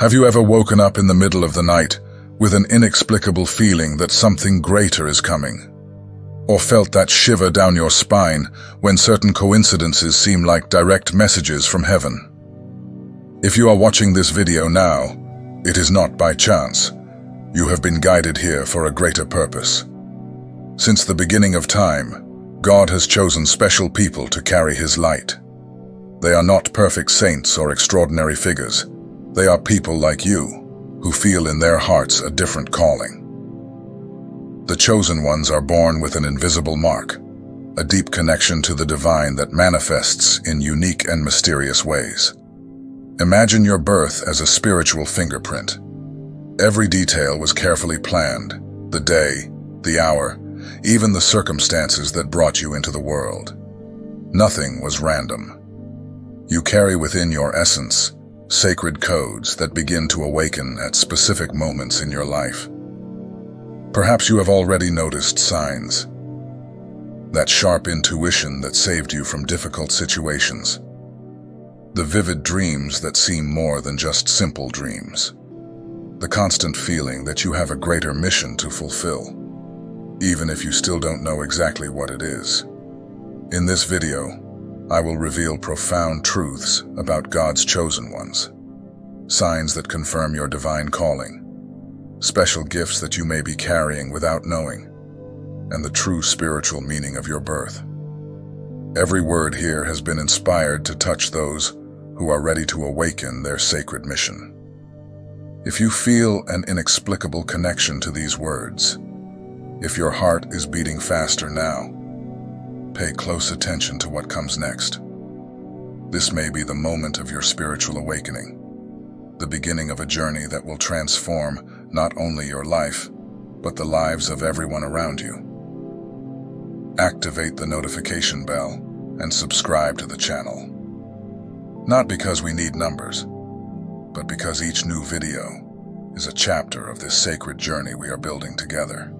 Have you ever woken up in the middle of the night with an inexplicable feeling that something greater is coming? Or felt that shiver down your spine when certain coincidences seem like direct messages from heaven? If you are watching this video now, it is not by chance. You have been guided here for a greater purpose. Since the beginning of time, God has chosen special people to carry His light. They are not perfect saints or extraordinary figures. They are people like you, who feel in their hearts a different calling. The chosen ones are born with an invisible mark, a deep connection to the divine that manifests in unique and mysterious ways. Imagine your birth as a spiritual fingerprint. Every detail was carefully planned, the day, the hour, even the circumstances that brought you into the world. Nothing was random. You carry within your essence sacred codes that begin to awaken at specific moments in your life. Perhaps you have already noticed signs. That sharp intuition that saved you from difficult situations. The vivid dreams that seem more than just simple dreams. The constant feeling that you have a greater mission to fulfill, even if you still don't know exactly what it is. In this video, I will reveal profound truths about God's chosen ones, signs that confirm your divine calling, special gifts that you may be carrying without knowing, and the true spiritual meaning of your birth. Every word here has been inspired to touch those who are ready to awaken their sacred mission. If you feel an inexplicable connection to these words, if your heart is beating faster now, pay close attention to what comes next. This may be the moment of your spiritual awakening, the beginning of a journey that will transform not only your life, but the lives of everyone around you. Activate the notification bell and subscribe to the channel. Not because we need numbers, but because each new video is a chapter of this sacred journey we are building together.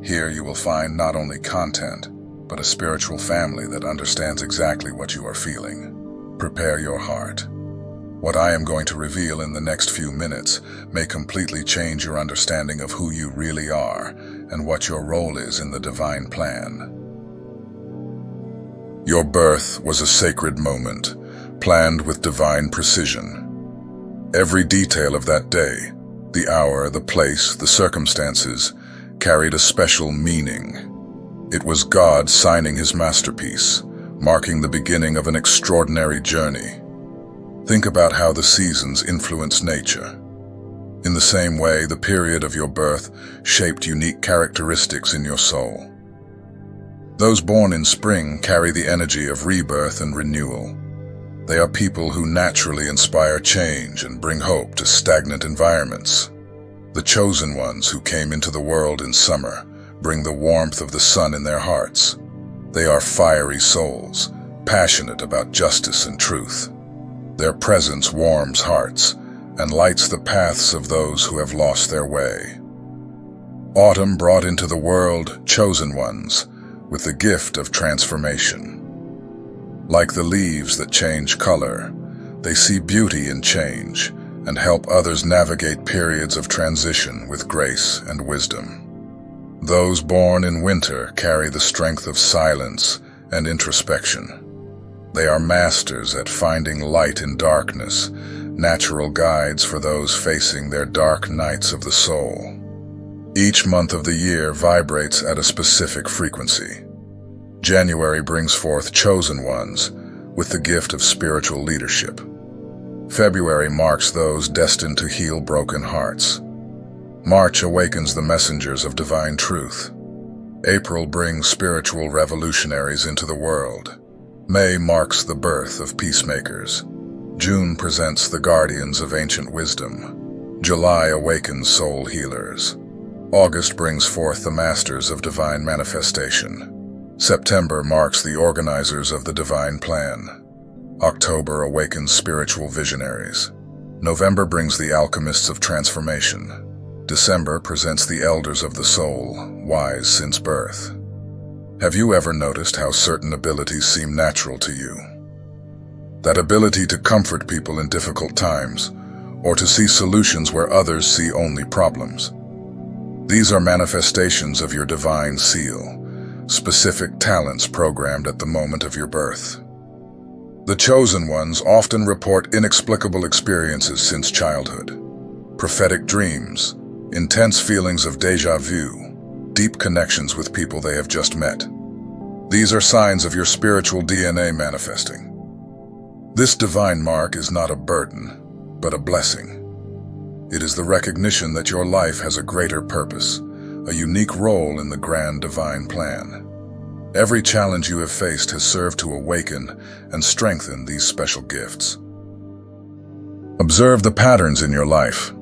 Here you will find not only content, but a spiritual family that understands exactly what you are feeling. Prepare your heart. What I am going to reveal in the next few minutes may completely change your understanding of who you really are and what your role is in the divine plan. Your birth was a sacred moment, planned with divine precision. Every detail of that day, the hour, the place, the circumstances, carried a special meaning. It was God signing His masterpiece, marking the beginning of an extraordinary journey. Think about how the seasons influence nature. In the same way, the period of your birth shaped unique characteristics in your soul. Those born in spring carry the energy of rebirth and renewal. They are people who naturally inspire change and bring hope to stagnant environments. The chosen ones who came into the world in summer bring the warmth of the sun in their hearts. They are fiery souls, passionate about justice and truth. Their presence warms hearts and lights the paths of those who have lost their way. Autumn brought into the world chosen ones with the gift of transformation. Like the leaves that change color, they see beauty in change and help others navigate periods of transition with grace and wisdom. Those born in winter carry the strength of silence and introspection. They are masters at finding light in darkness, natural guides for those facing their dark nights of the soul. Each month of the year vibrates at a specific frequency. January brings forth chosen ones with the gift of spiritual leadership. February marks those destined to heal broken hearts. March awakens the messengers of divine truth. April brings spiritual revolutionaries into the world. May marks the birth of peacemakers. June presents the guardians of ancient wisdom. July awakens soul healers. August brings forth the masters of divine manifestation. September marks the organizers of the divine plan. October awakens spiritual visionaries. November brings the alchemists of transformation. December presents the elders of the soul, wise since birth. Have you ever noticed how certain abilities seem natural to you? That ability to comfort people in difficult times, or to see solutions where others see only problems. These are manifestations of your divine seal, specific talents programmed at the moment of your birth. The chosen ones often report inexplicable experiences since childhood, prophetic dreams, intense feelings of déjà vu, deep connections with people they have just met. These are signs of your spiritual DNA manifesting. This divine mark is not a burden, but a blessing. It is the recognition that your life has a greater purpose, a unique role in the grand divine plan. Every challenge you have faced has served to awaken and strengthen these special gifts. Observe the patterns in your life,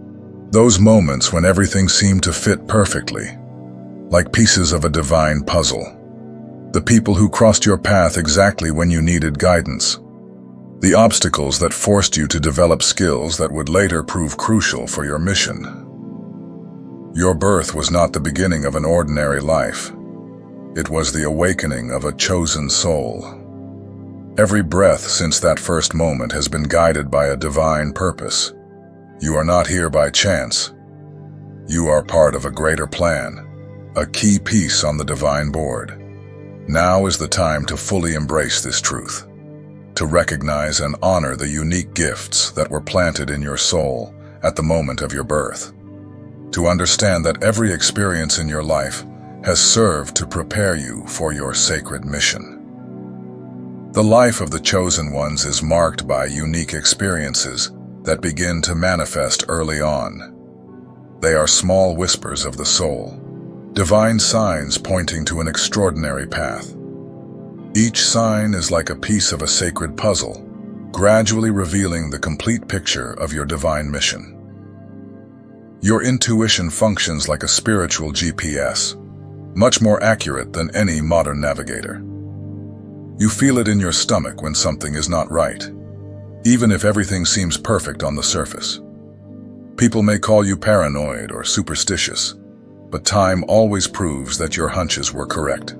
those moments when everything seemed to fit perfectly, like pieces of a divine puzzle. The people who crossed your path exactly when you needed guidance. The obstacles that forced you to develop skills that would later prove crucial for your mission. Your birth was not the beginning of an ordinary life. It was the awakening of a chosen soul. Every breath since that first moment has been guided by a divine purpose. You are not here by chance. You are part of a greater plan, a key piece on the divine board. Now is the time to fully embrace this truth, to recognize and honor the unique gifts that were planted in your soul at the moment of your birth, to understand that every experience in your life has served to prepare you for your sacred mission. The life of the chosen ones is marked by unique experiences that begin to manifest early on. They are small whispers of the soul, divine signs pointing to an extraordinary path. Each sign is like a piece of a sacred puzzle, gradually revealing the complete picture of your divine mission. Your intuition functions like a spiritual GPS, much more accurate than any modern navigator. You feel it in your stomach when something is not right, even if everything seems perfect on the surface. People may call you paranoid or superstitious, but time always proves that your hunches were correct.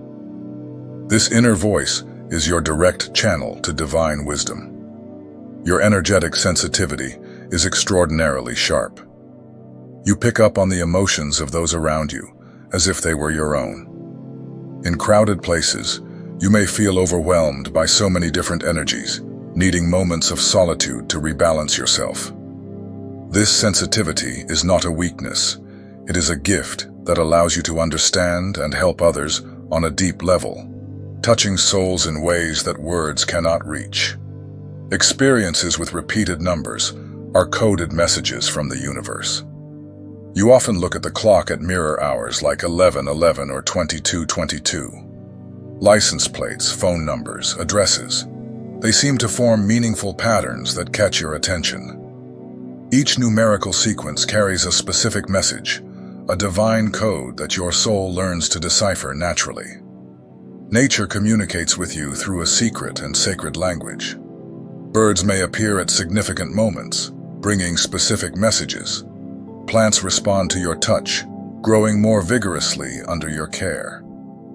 This inner voice is your direct channel to divine wisdom. Your energetic sensitivity is extraordinarily sharp. You pick up on the emotions of those around you as if they were your own. In crowded places, you may feel overwhelmed by so many different energies, needing moments of solitude to rebalance yourself. This sensitivity is not a weakness. It is a gift that allows you to understand and help others on a deep level, touching souls in ways that words cannot reach. Experiences with repeated numbers are coded messages from the universe. You often look at the clock at mirror hours like 11:11 or 22:22. License plates, phone numbers, addresses. They seem to form meaningful patterns that catch your attention. Each numerical sequence carries a specific message, a divine code that your soul learns to decipher naturally. Nature communicates with you through a secret and sacred language. Birds may appear at significant moments, bringing specific messages. Plants respond to your touch, growing more vigorously under your care.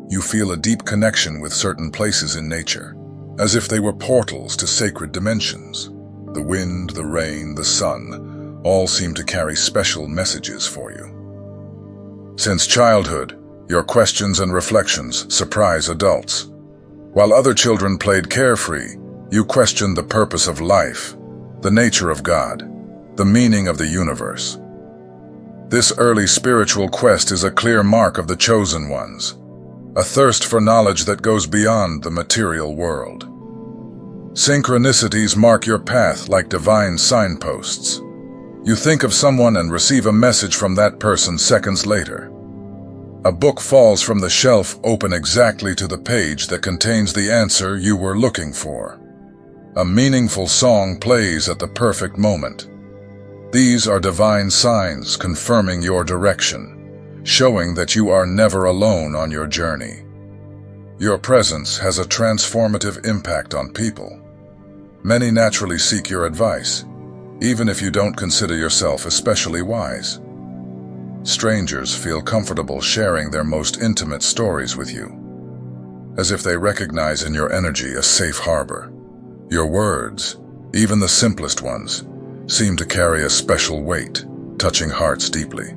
You feel a deep connection with certain places in nature, as if they were portals to sacred dimensions. The wind, the rain, the sun, all seem to carry special messages for you. Since childhood, your questions and reflections surprise adults. While other children played carefree, you questioned the purpose of life, the nature of God, the meaning of the universe. This early spiritual quest is a clear mark of the chosen ones, a thirst for knowledge that goes beyond the material world. Synchronicities mark your path like divine signposts. You think of someone and receive a message from that person seconds later. A book falls from the shelf open exactly to the page that contains the answer you were looking for. A meaningful song plays at the perfect moment. These are divine signs confirming your direction, showing that you are never alone on your journey. Your presence has a transformative impact on people. Many naturally seek your advice, even if you don't consider yourself especially wise. Strangers feel comfortable sharing their most intimate stories with you, as if they recognize in your energy a safe harbor. Your words, even the simplest ones, seem to carry a special weight, touching hearts deeply.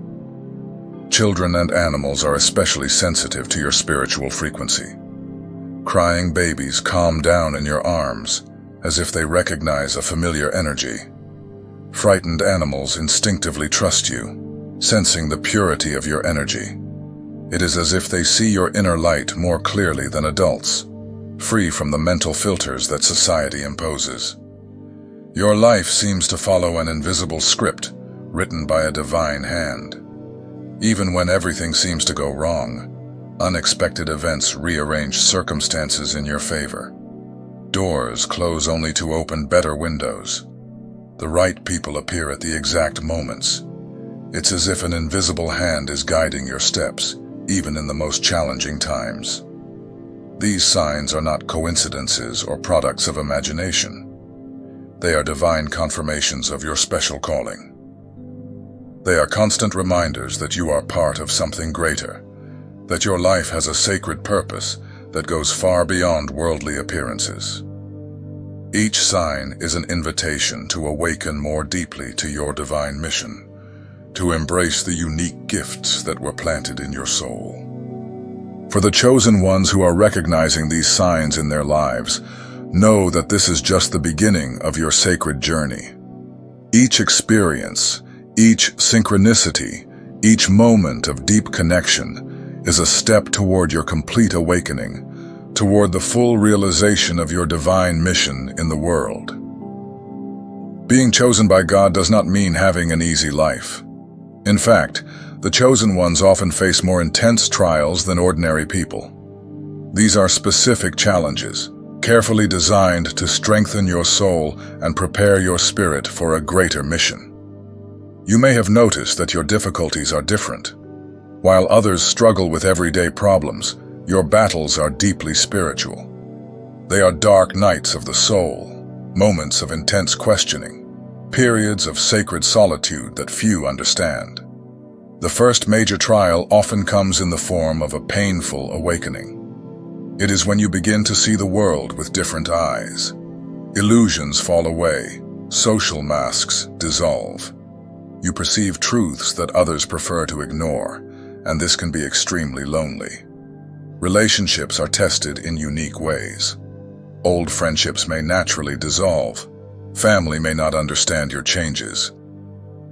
Children and animals are especially sensitive to your spiritual frequency. Crying babies calm down in your arms, as if they recognize a familiar energy. Frightened animals instinctively trust you, sensing the purity of your energy. It is as if they see your inner light more clearly than adults, free from the mental filters that society imposes. Your life seems to follow an invisible script, written by a divine hand. Even when everything seems to go wrong, unexpected events rearrange circumstances in your favor. Doors close only to open better windows. The right people appear at the exact moments. It's as if an invisible hand is guiding your steps, even in the most challenging times. These signs are not coincidences or products of imagination. They are divine confirmations of your special calling. They are constant reminders that you are part of something greater, that your life has a sacred purpose that goes far beyond worldly appearances. Each sign is an invitation to awaken more deeply to your divine mission, to embrace the unique gifts that were planted in your soul. For the chosen ones who are recognizing these signs in their lives, know that this is just the beginning of your sacred journey. Each experience, each synchronicity, each moment of deep connection is a step toward your complete awakening, toward the full realization of your divine mission in the world. Being chosen by God does not mean having an easy life. In fact, the chosen ones often face more intense trials than ordinary people. These are specific challenges, carefully designed to strengthen your soul and prepare your spirit for a greater mission. You may have noticed that your difficulties are different. While others struggle with everyday problems, your battles are deeply spiritual. They are dark nights of the soul, moments of intense questioning, periods of sacred solitude that few understand. The first major trial often comes in the form of a painful awakening. It is when you begin to see the world with different eyes. Illusions fall away, social masks dissolve. You perceive truths that others prefer to ignore, and this can be extremely lonely. Relationships are tested in unique ways. Old friendships may naturally dissolve. Family may not understand your changes.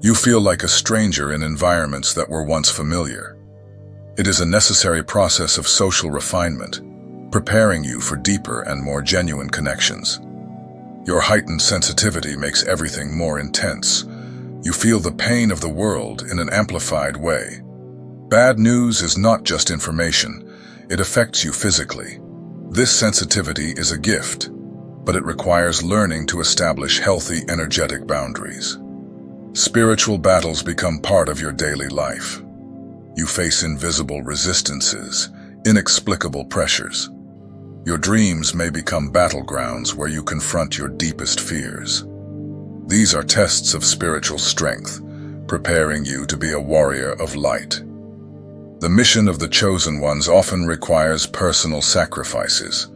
You feel like a stranger in environments that were once familiar. It is a necessary process of social refinement, preparing you for deeper and more genuine connections. Your heightened sensitivity makes everything more intense. You feel the pain of the world in an amplified way. Bad news is not just information, it affects you physically. This sensitivity is a gift, but it requires learning to establish healthy, energetic boundaries. Spiritual battles become part of your daily life. You face invisible resistances, inexplicable pressures. Your dreams may become battlegrounds where you confront your deepest fears. These are tests of spiritual strength, preparing you to be a warrior of light. The mission of the chosen ones often requires personal sacrifices.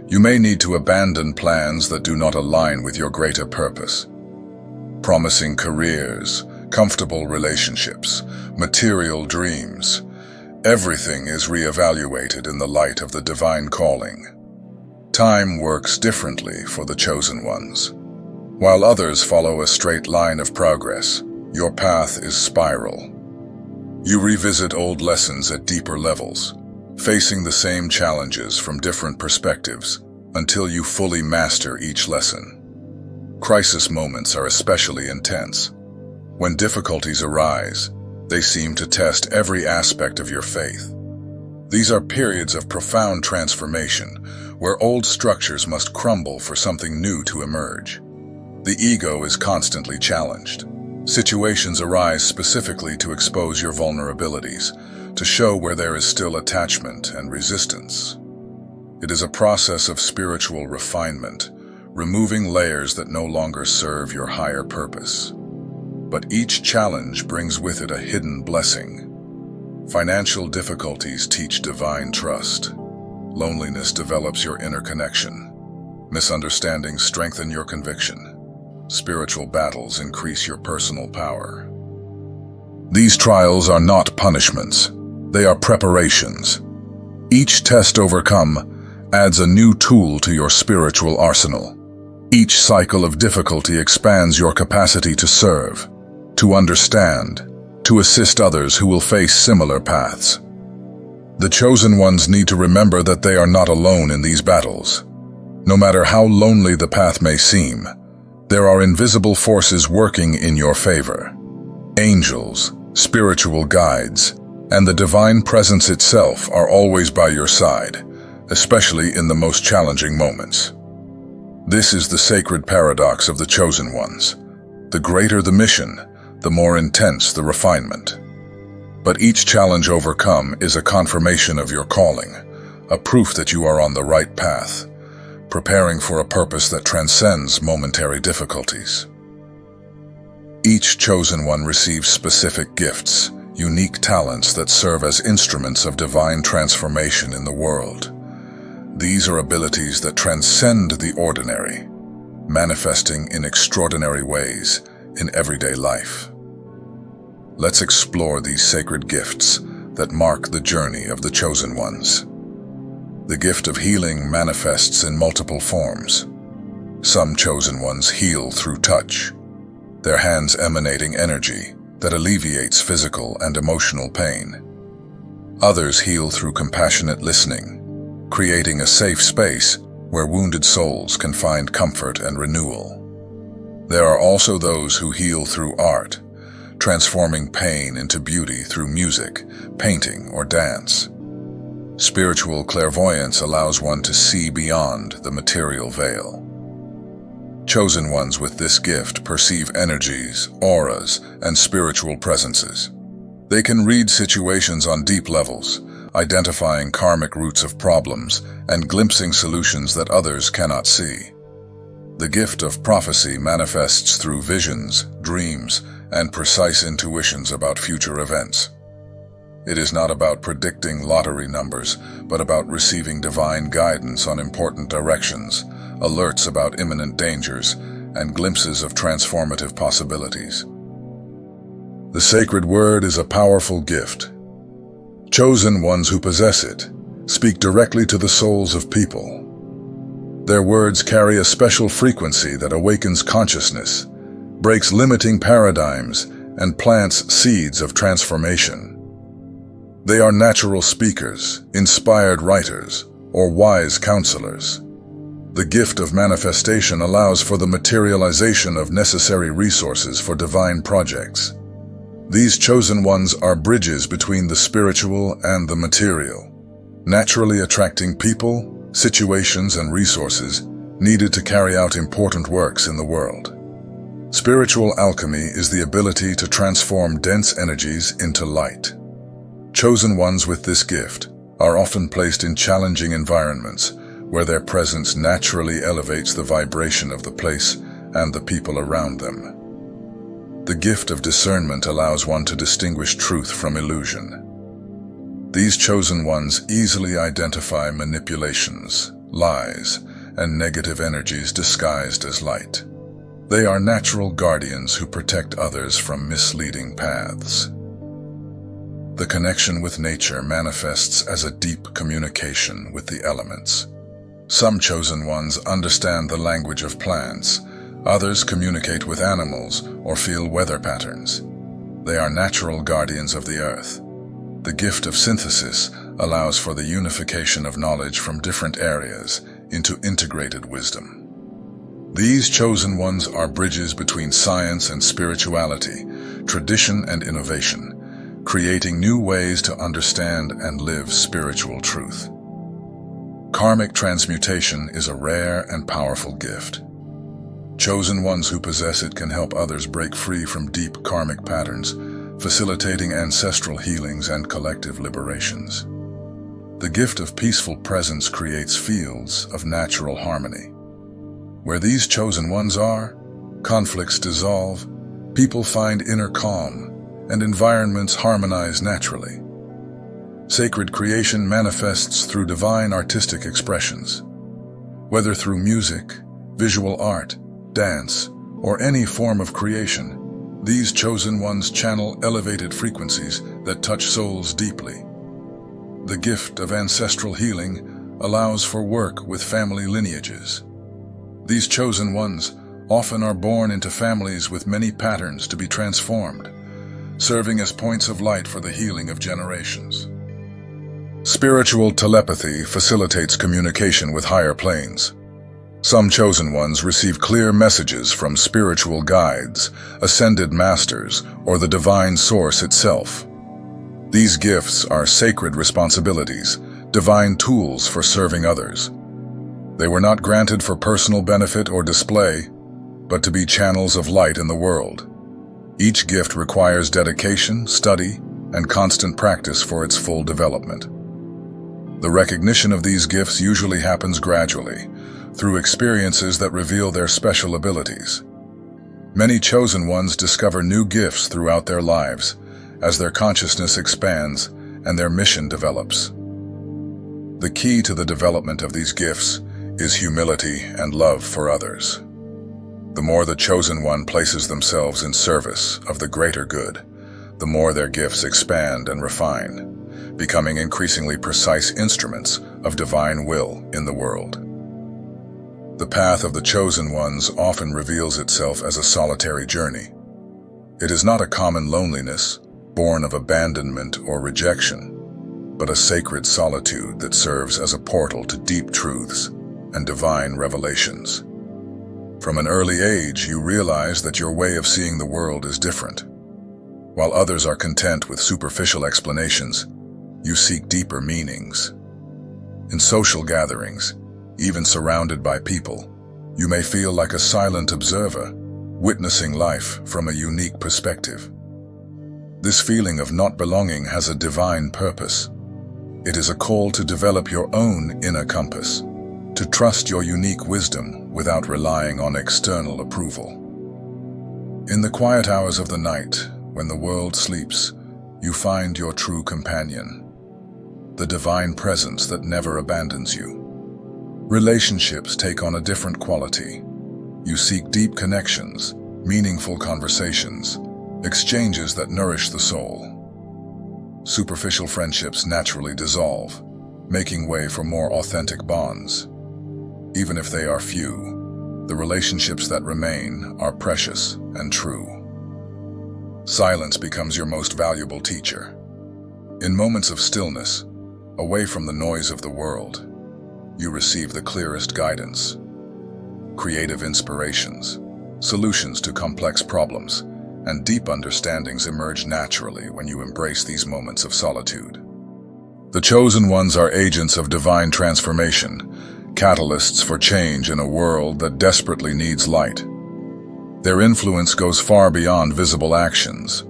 You may need to abandon plans that do not align with your greater purpose. Promising careers, comfortable relationships, material dreams. Everything is reevaluated in the light of the divine calling. Time works differently for the chosen ones. While others follow a straight line of progress, your path is spiral. You revisit old lessons at deeper levels, facing the same challenges from different perspectives until you fully master each lesson. Crisis moments are especially intense. When difficulties arise, they seem to test every aspect of your faith. These are periods of profound transformation, where old structures must crumble for something new to emerge. The ego is constantly challenged. Situations arise specifically to expose your vulnerabilities, to show where there is still attachment and resistance. It is a process of spiritual refinement, removing layers that no longer serve your higher purpose. But each challenge brings with it a hidden blessing. Financial difficulties teach divine trust. Loneliness develops your inner connection. Misunderstandings strengthen your conviction. Spiritual battles increase your personal power. These trials are not punishments. They are preparations. Each test overcome adds a new tool to your spiritual arsenal. Each cycle of difficulty expands your capacity to serve, to understand, to assist others who will face similar paths. The chosen ones need to remember that they are not alone in these battles. No matter how lonely the path may seem, there are invisible forces working in your favor. Angels, spiritual guides, and the divine presence itself are always by your side, especially in the most challenging moments. This is the sacred paradox of the chosen ones. The greater the mission, the more intense the refinement. But each challenge overcome is a confirmation of your calling, a proof that you are on the right path, preparing for a purpose that transcends momentary difficulties. Each chosen one receives specific gifts, unique talents that serve as instruments of divine transformation in the world. These are abilities that transcend the ordinary, manifesting in extraordinary ways in everyday life. Let's explore these sacred gifts that mark the journey of the chosen ones. The gift of healing manifests in multiple forms. Some chosen ones heal through touch, their hands emanating energy that alleviates physical and emotional pain. Others heal through compassionate listening, creating a safe space where wounded souls can find comfort and renewal. There are also those who heal through art, transforming pain into beauty through music, painting, or dance. Spiritual clairvoyance allows one to see beyond the material veil. Chosen ones with this gift perceive energies, auras, and spiritual presences. They can read situations on deep levels, identifying karmic roots of problems and glimpsing solutions that others cannot see. The gift of prophecy manifests through visions, dreams, and precise intuitions about future events. It is not about predicting lottery numbers, but about receiving divine guidance on important directions, alerts about imminent dangers, and glimpses of transformative possibilities. The sacred word is a powerful gift. Chosen ones who possess it speak directly to the souls of people. Their words carry a special frequency that awakens consciousness, breaks limiting paradigms, and plants seeds of transformation. They are natural speakers, inspired writers, or wise counselors. The gift of manifestation allows for the materialization of necessary resources for divine projects. These chosen ones are bridges between the spiritual and the material, naturally attracting people, situations, and resources needed to carry out important works in the world. Spiritual alchemy is the ability to transform dense energies into light. Chosen ones with this gift are often placed in challenging environments where their presence naturally elevates the vibration of the place and the people around them. The gift of discernment allows one to distinguish truth from illusion. These chosen ones easily identify manipulations, lies, and negative energies disguised as light. They are natural guardians who protect others from misleading paths. The connection with nature manifests as a deep communication with the elements. Some chosen ones understand the language of plants. Others communicate with animals or feel weather patterns. They are natural guardians of the earth. The gift of synthesis allows for the unification of knowledge from different areas into integrated wisdom. These chosen ones are bridges between science and spirituality, tradition and innovation, creating new ways to understand and live spiritual truth. Karmic transmutation is a rare and powerful gift. Chosen ones who possess it can help others break free from deep karmic patterns, facilitating ancestral healings and collective liberations. The gift of peaceful presence creates fields of natural harmony. Where these chosen ones are, conflicts dissolve, people find inner calm, and environments harmonize naturally. Sacred creation manifests through divine artistic expressions. Whether through music, visual art, dance, or any form of creation, these chosen ones channel elevated frequencies that touch souls deeply. The gift of ancestral healing allows for work with family lineages. These chosen ones often are born into families with many patterns to be transformed, serving as points of light for the healing of generations. Spiritual telepathy facilitates communication with higher planes. Some chosen ones receive clear messages from spiritual guides, ascended masters, or the divine source itself. These gifts are sacred responsibilities, divine tools for serving others. They were not granted for personal benefit or display, but to be channels of light in the world. Each gift requires dedication, study, and constant practice for its full development. The recognition of these gifts usually happens gradually, through experiences that reveal their special abilities. Many chosen ones discover new gifts throughout their lives, as their consciousness expands and their mission develops. The key to the development of these gifts is humility and love for others. The more the chosen one places themselves in service of the greater good, the more their gifts expand and refine, becoming increasingly precise instruments of divine will in the world. The path of the chosen ones often reveals itself as a solitary journey. It is not a common loneliness, born of abandonment or rejection, but a sacred solitude that serves as a portal to deep truths and divine revelations. From an early age, you realize that your way of seeing the world is different. While others are content with superficial explanations, you seek deeper meanings. In social gatherings, even surrounded by people, you may feel like a silent observer, witnessing life from a unique perspective. This feeling of not belonging has a divine purpose. It is a call to develop your own inner compass, to trust your unique wisdom without relying on external approval. In the quiet hours of the night, when the world sleeps, you find your true companion, the divine presence that never abandons you. Relationships take on a different quality. You seek deep connections, meaningful conversations, exchanges that nourish the soul. Superficial friendships naturally dissolve, making way for more authentic bonds. Even if they are few, the relationships that remain are precious and true. Silence becomes your most valuable teacher. In moments of stillness, away from the noise of the world, you receive the clearest guidance, creative inspirations, solutions to complex problems, and deep understandings emerge naturally when you embrace these moments of solitude. The chosen ones are agents of divine transformation, catalysts for change in a world that desperately needs light. Their influence goes far beyond visible actions.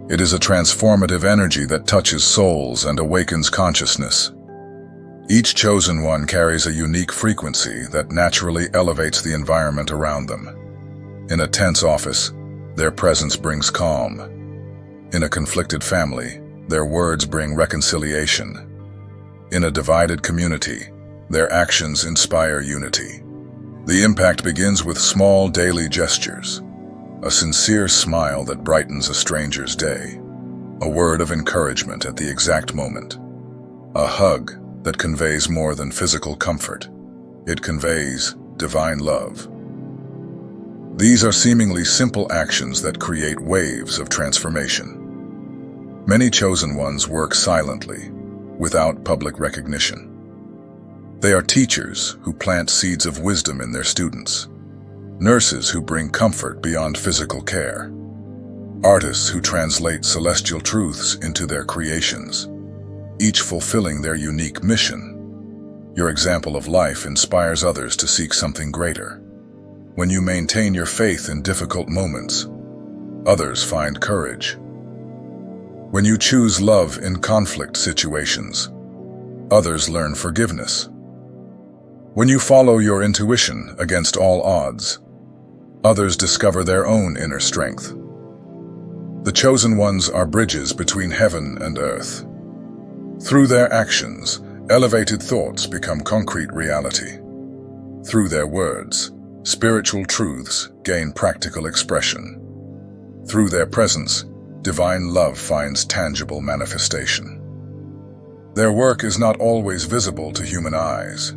It is a transformative energy that touches souls and awakens consciousness. Each chosen one carries a unique frequency that naturally elevates the environment around them. In a tense office, their presence brings calm. In a conflicted family, their words bring reconciliation. In a divided community, their actions inspire unity. The impact begins with small daily gestures, a sincere smile that brightens a stranger's day, a word of encouragement at the exact moment, a hug that conveys more than physical comfort. It conveys divine love. These are seemingly simple actions that create waves of transformation. Many chosen ones work silently, without public recognition. They are teachers who plant seeds of wisdom in their students, nurses who bring comfort beyond physical care, artists who translate celestial truths into their creations, each fulfilling their unique mission. Your example of life inspires others to seek something greater. When you maintain your faith in difficult moments, others find courage. When you choose love in conflict situations, others learn forgiveness. When you follow your intuition against all odds, others discover their own inner strength. The chosen ones are bridges between heaven and earth. Through their actions, elevated thoughts become concrete reality. Through their words, spiritual truths gain practical expression. Through their presence, divine love finds tangible manifestation. Their work is not always visible to human eyes.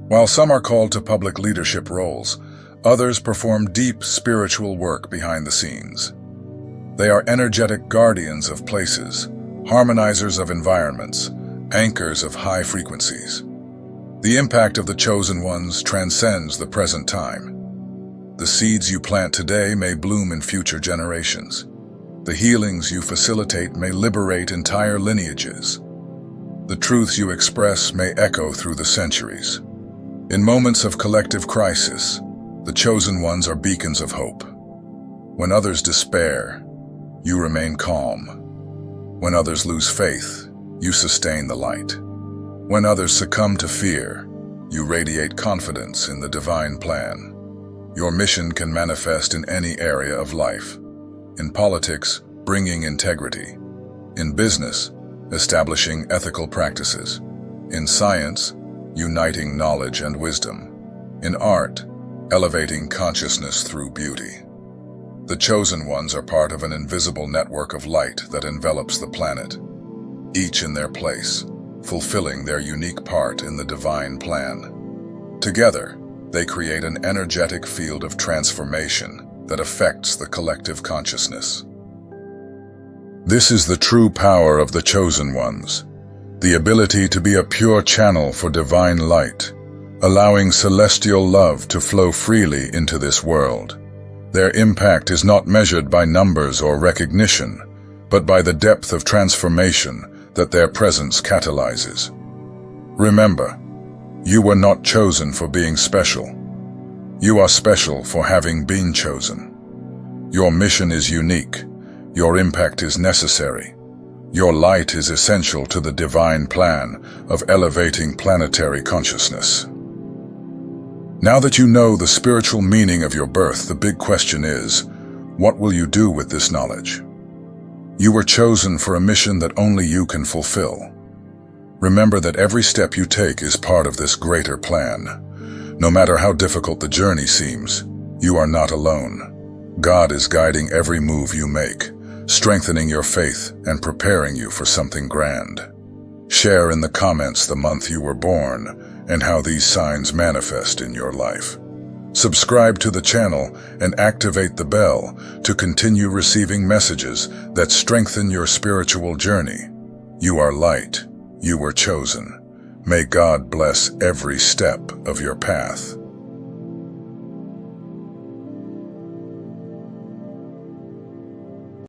While some are called to public leadership roles, others perform deep spiritual work behind the scenes. They are energetic guardians of places, harmonizers of environments, anchors of high frequencies. The impact of the chosen ones transcends the present time. The seeds you plant today may bloom in future generations. The healings you facilitate may liberate entire lineages. The truths you express may echo through the centuries. In moments of collective crisis, the chosen ones are beacons of hope. When others despair, you remain calm. When others lose faith, you sustain the light. When others succumb to fear, you radiate confidence in the divine plan. Your mission can manifest in any area of life. In politics, bringing integrity. In business, establishing ethical practices. In science, uniting knowledge and wisdom. In art, elevating consciousness through beauty. The chosen ones are part of an invisible network of light that envelops the planet, each in their place, fulfilling their unique part in the divine plan. Together, they create an energetic field of transformation that affects the collective consciousness. This is the true power of the chosen ones, the ability to be a pure channel for divine light, allowing celestial love to flow freely into this world. Their impact is not measured by numbers or recognition, but by the depth of transformation that their presence catalyzes. Remember, you were not chosen for being special. You are special for having been chosen. Your mission is unique. Your impact is necessary. Your light is essential to the divine plan of elevating planetary consciousness. Now that you know the spiritual meaning of your birth, the big question is, what will you do with this knowledge? You were chosen for a mission that only you can fulfill. Remember that every step you take is part of this greater plan. No matter how difficult the journey seems, you are not alone. God is guiding every move you make, strengthening your faith and preparing you for something grand. Share in the comments the month you were born and how these signs manifest in your life. Subscribe to the channel and activate the bell to continue receiving messages that strengthen your spiritual journey. You are light. You were chosen. May God bless every step of your path.